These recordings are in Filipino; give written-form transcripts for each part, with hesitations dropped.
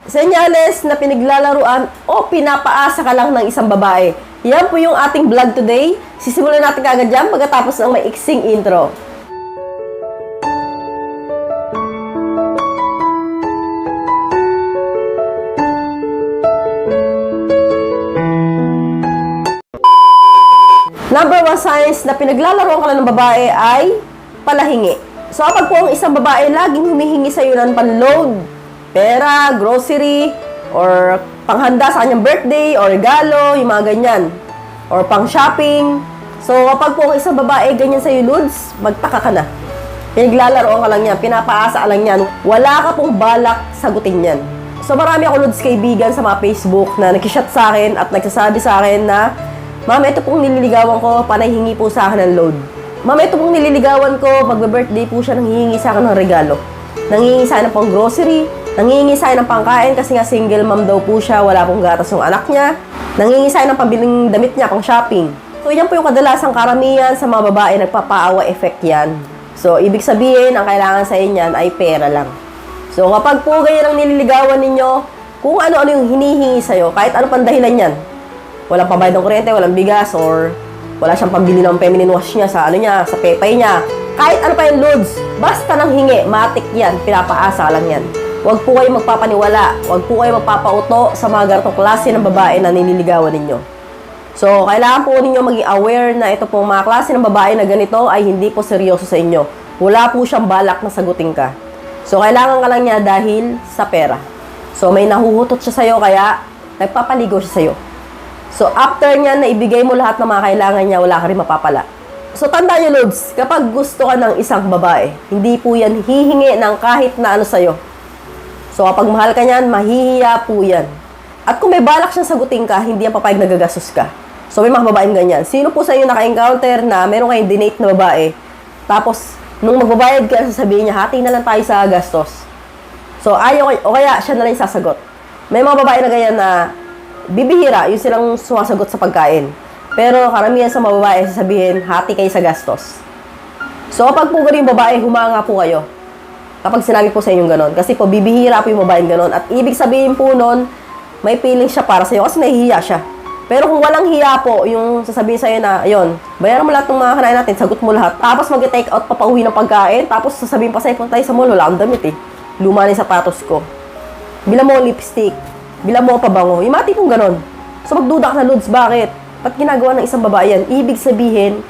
Senyales na pinaglalaruan o pinapaasa ka lang ng isang babae. Yan po yung ating vlog today. Sisimulan natin kaagad dyan pagkatapos ng may iksing intro. Number 1 signs na pinaglalaroan ka lang ng babae ay palahingi. So kapag po ang isang babae laging humihingi sa iyo ng panload, pera, grocery, or panghanda sa kanyang birthday, or regalo, yung mga ganyan. Or pang shopping. So, kapag po ang isang babae ganyan sa'yo, Lods, magtaka ka na. Pinaglalaroan ka lang yan, pinapaasa ka lang yan. Wala ka pong balak sagutin yan. So, marami ako, Lods, kaibigan sa mga Facebook na nag-shot sa akin at nagsasabi sa akin na, Ma'am, ito pong nililigawan ko, panay hingi po sa akin ng load. Ma'am, ito pong nililigawan ko, magbe-birthday po siya, nanghihingi sa akin ng regalo. Nanghihingi sa akin ng pang grocery, nanghihingi sa akin ng pangkain kasi nga single mom daw po siya, wala pong gatas yung anak niya. Nanghihingi sa akin ng pambiling damit niya, pang shopping. So, yan po yung kadalasang karamihan sa mga babae, nagpapaawa effect yan. So, ibig sabihin, ang kailangan sa inyan ay pera lang. So, kapag po ganyan ang nililigawan ninyo, kung ano-ano yung hinihingi sa'yo, kahit ano pang dahilan yan, walang pambayad ng kuryente, walang bigas, or wala siyang pambili ng feminine wash niya sa sa pepay niya. Kahit ano pa yung loads, basta nang hingi, matik yan, pinapaasa lang yan. Huwag po kayo magpapaniwala, huwag po kayo magpapauto sa mga ganitong klase ng babae na nililigawan ninyo. So, kailangan po ninyo maging aware na ito pong mga klase ng babae na ganito ay hindi po seryoso sa inyo. Wala po siyang balak na sagutin ka. So, kailangan ka lang niya dahil sa pera. So, may nahuhutot siya sa'yo kaya nagpapaligo siya sa'yo. So, after niya na ibigay mo lahat ng mga kailangan niya, wala ka rin mapapala. So, tandaan niyo, Lods, kapag gusto ka ng isang babae, hindi po yan hihingi ng kahit na ano sa'yo. So, kapag mahal ka niyan, mahihiya po yan. At kung may balak siyang sagutin ka, hindi yan papayag nagagastos ka. So, may mga babaeng ganyan. Sino po sa inyo naka-encounter na meron kayong dinate na babae, tapos, nung magbabayad ka, sasabihin niya, hati na lang tayo sa gastos. So, ayaw, o kaya siya na lang sasagot. May mga babae na ganyan na bibihira, yung silang sumasagot sa pagkain. Pero karamihan sa mga babae, sasabihin, hati kayo sa gastos. So, kapag po ganun yung babae, humanga po kayo. Kapag sinabi po sa inyong ganon. Kasi po, bibihira po yung babaeng ganon. At ibig sabihin po nun, may feeling siya para sa'yo kasi nahihiya siya. Pero kung walang hiya po, yung sasabihin sa'yo na, ayun, bayaran mo lahat ng mga kanain natin, sagot mo lahat. Tapos mag-take out, papauwi ng pagkain. Tapos sasabihin pa sa'yo, punta tayo sa mall, wala akong damit eh. Luma na yung sapatos ko. Bila mo lipstick. Bila mo pabango. Yung mga tipong ganon. So, magduda ka na, Lods, bakit? Ba't ginagawa ng isang babae yan? Ibig sabihin,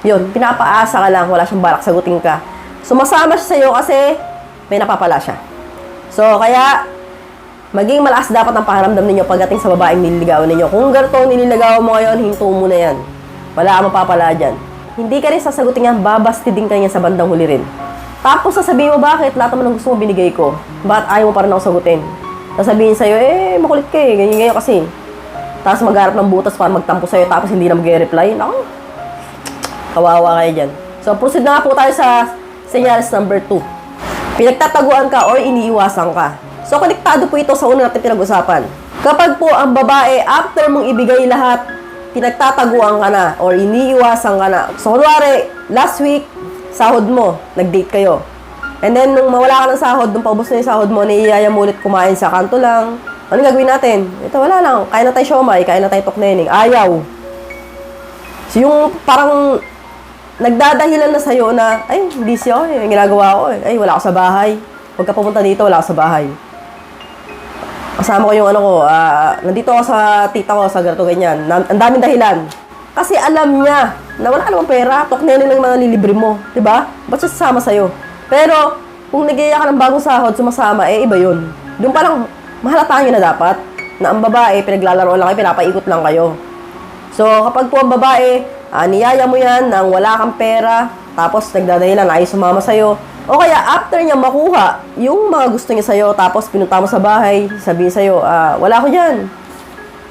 yun, pinapaasa ka lang, wala siyang balak sagutin ka. So, masama siya sa'yo kasi may napapala siya. So, kaya, maging malakas dapat ang pakiramdam ninyo pagdating sa babaeng nililigawan ninyo. Kung ganito nililigawan mo ngayon, hinto mo na yan. Wala kang mapapala dyan. Hindi ka rin sasagutin yan, babasti din ka niya sa bandang huli rin. Tapos, sasabihin mo, bakit? Lahat naman ng gusto mo binigay ko. Bakit ayaw mo pa rin ako sagutin? Sasabihin sa'yo, makulit ka eh, ganyan kasi. Tapos magharap ng butas para magtampo sa'yo, tapos hindi na mag-reply. Naku, kawawa kayo dyan. So, proceed na nga po tayo sa senyales number 2. Pinagtataguan ka or iniiwasan ka. So, konektado po ito sa una natin pinag-usapan. Kapag po ang babae, after mong ibigay lahat, pinagtataguan ka na or iniiwasan ka na. So, kunwari, last week, sahod mo, nag-date kayo. And then, nung mawala ka ng sahod, nung paubos na yung sahod mo, naiyaya mo ulit kumain sa kanto lang. Ano gagawin natin? Ito, wala lang. Kain na tayo siomay, kain na tayo toknening. Ayaw. So, yung parang nagdadahilan na sa'yo na, ay, busy ako eh. Yung ginagawa ko eh. Ay, wala ako sa bahay. Huwag ka pumunta dito, wala ako sa bahay. Kasama ko yung ano ko, nandito ako sa tita ko, sa ganito ganyan. Ang daming dahilan. Kasi alam niya na wala ka namang pera, toknening lang mga lilibre mo. Diba? Ba't siya sasama sa'yo? Pero, kung nag-iaya ka ng bagong sahod, sumasama, iba yun. Doon pa lang, mahalataan nyo na dapat na ang babae, pinaglalaro lang kayo, pinapaikot lang kayo. So, kapag po ang babae, niyaya mo yan nang wala kang pera, tapos nagdadahilan, ayaw sumama sa'yo, o kaya after niya makuha yung mga gusto niya sa'yo, tapos pinunta mo sa bahay, sabihin sa'yo, wala ko dyan.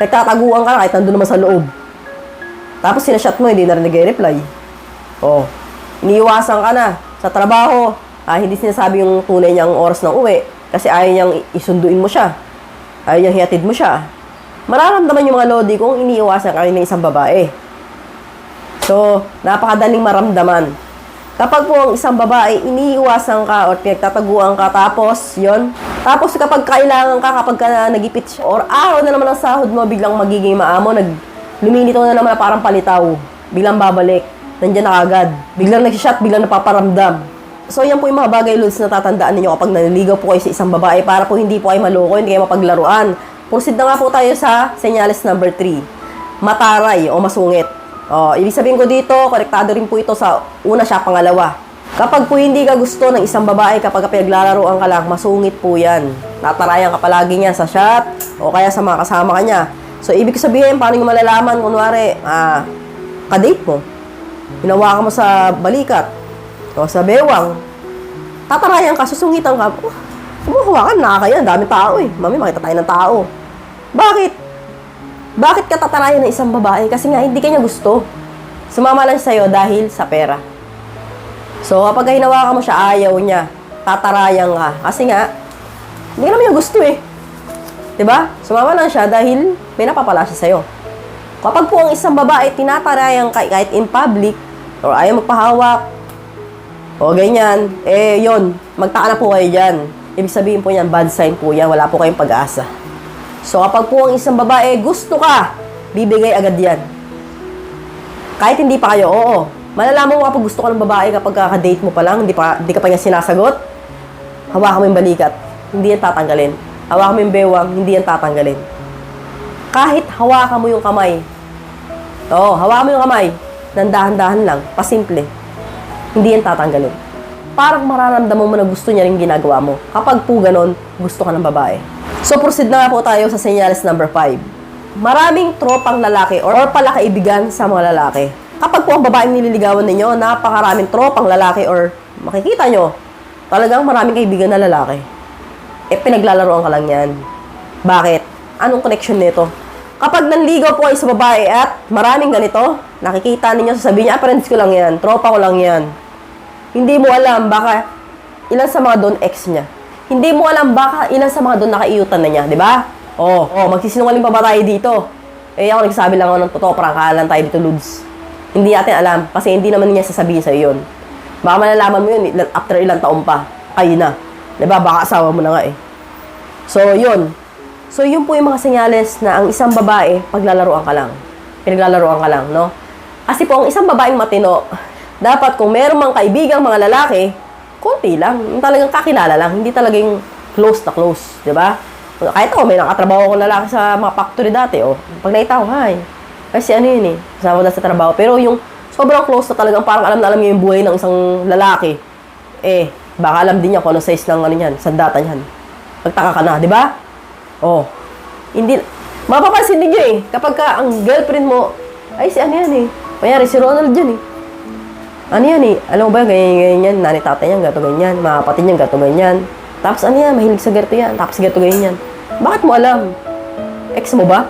Nagtataguan ka na kahit nandun naman sa loob. Tapos sinashot mo, hindi na rin nag-reply. O, iniiwasan ka na sa trabaho. Hindi sinasabi yung tunay niyang oras ng uwi kasi ayaw niyang isunduin mo siya. Ayaw niyang hihatid mo siya. Mararamdaman yung mga lodi kung iniiwasan ka ng isang babae. So, napakadaling maramdaman. Kapag po ang isang babae, iniiwasan ka or pinagtataguan ka, tapos, yon. Tapos kapag kailangan ka, kapag ka nagipit siya, or araw na naman ang sahod mo, biglang magiging maamo, lumilitaw na naman na parang palitaw. Biglang babalik. Nandiyan na agad. Biglang nagsishot, biglang napaparamdam. So, yan po yung mga bagay, Lods, na tatandaan ninyo kapag naliligaw po kayo sa isang babae para po hindi po kayo maloko, hindi kayo mapaglaruan. Proceed na nga po tayo sa senyales number 3. Mataray o masungit. Ibig sabihin ko dito, konektado rin po ito sa una siya, pangalawa. Kapag po hindi ka gusto ng isang babae, kapag pinaglalaroan ka lang, masungit po yan. Tatarayan ka palagi niya sa chat o kaya sa mga kasama ka niya. So, ibig sabihin, paano nyo malalaman, kunwari, kadate mo, hinawakan mo sa balikat o sa bewang, tatarayan ka, susungitan ka, hawakan, nakakaya, dami tao eh. Mami, makita tayo ng tao. Bakit? Bakit ka tatarayan ng isang babae? Kasi nga, hindi kanya gusto. Sumama lang sa'yo dahil sa pera. So, kapag hinawakan mo siya, ayaw niya. Tatarayan ka. Kasi nga, hindi naman niya gusto eh. Diba? Sumama lang siya dahil may napapala siya sa'yo. Kapag po ang isang babae, tinatarayan ka kahit in public, or ayaw magpahawak, o ganyan, yun, magtaka na po kayo dyan. Ibig sabihin po yan, bad sign po yan. Wala po kayong pag-asa. So, kapag po ang isang babae, gusto ka, bibigay agad yan. Kahit hindi pa kayo, oo. Malalaman mo kapag gusto ka ng babae kapag kakadate mo pa lang, hindi ka pa niya sinasagot, hawakan mo yung balikat, hindi yan tatanggalin. Hawakan mo yung bewang, hindi yan tatanggalin. Kahit hawakan mo yung kamay, hawakan mo yung kamay, nandahan-dahan lang, pasimple, hindi yan tatanggalin. Parang mararamdaman mo na gusto niya rin ginagawa mo. Kapag po ganon, gusto ka ng babae. So, proceed na po tayo sa senyales number 5. Maraming tropang lalaki or palakaibigan sa mga lalaki. Kapag po ang babaeng nililigawan ninyo, napakaraming tropang lalaki or makikita nyo, talagang maraming kaibigan na lalaki. Pinaglalaroan ka lang yan. Bakit? Anong connection nito? Kapag nanligaw po kayo sa babae at maraming ganito, nakikita ninyo, sasabihin niya, friends ko lang yan, tropa ko lang yan. Hindi mo alam, baka ilan sa mga doon ex niya. Hindi mo alam baka ilan sa mga doon nakaiutan na niya, di ba? Magsisinungaling pa ba tayo dito? Ako nagsasabi lang ako ng totoo, prangkalan tayo dito, Lods. Hindi natin alam, kasi hindi naman niya sasabihin sa'yo yun. Baka malalaman mo yun, after ilang taon pa, kayo na. Di ba? Baka asawa mo na nga eh. So, yun. So, yun po yung mga senyales na ang isang babae, paglalaroan ka lang. Pinaglalaroan ka lang, no? Kasi po, ang isang babaeng matino, dapat kung meron mang kaibigang mga lalaki, konti lang. Yung talagang kakilala lang. Hindi talagang close na close. Diba? Kahit ako, may nakatrabaho ko lalaki sa mga factory dati. Pag nakita ko, hi. Kasi ano yun eh. Kasama na sa trabaho. Pero yung sobrang close na talagang parang alam na alam niya yung buhay ng isang lalaki. Baka alam din niya kung ano size ng ano niyan, sandata niyan. Pagtaka ka na, di ba? Hindi. Mapapansin din niyo eh. Kapag ka ang girlfriend mo, ay si ano yan eh. Mayari si Ronald dyan eh. Ano yan eh? Alam mo ba, ganyan, nani tatay niyan, gato ganyan, mga kapatid niyan, gato ganyan. Tapos ano yan, mahilig sa gato yan, tapos gato ganyan. Bakit mo alam? Ex mo ba?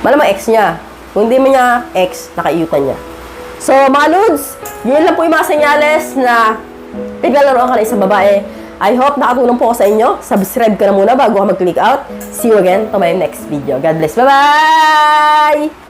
Malamang ex niya. Kung hindi mo niya ex, nakaiutan niya. So, mga Lods, yun lang po yung mga senyales na pinaglalaroan ka na isang babae. I hope nakatulong po ako sa inyo. Subscribe ka na muna bago ka mag-click out. See you again to my next video. God bless. Bye-bye!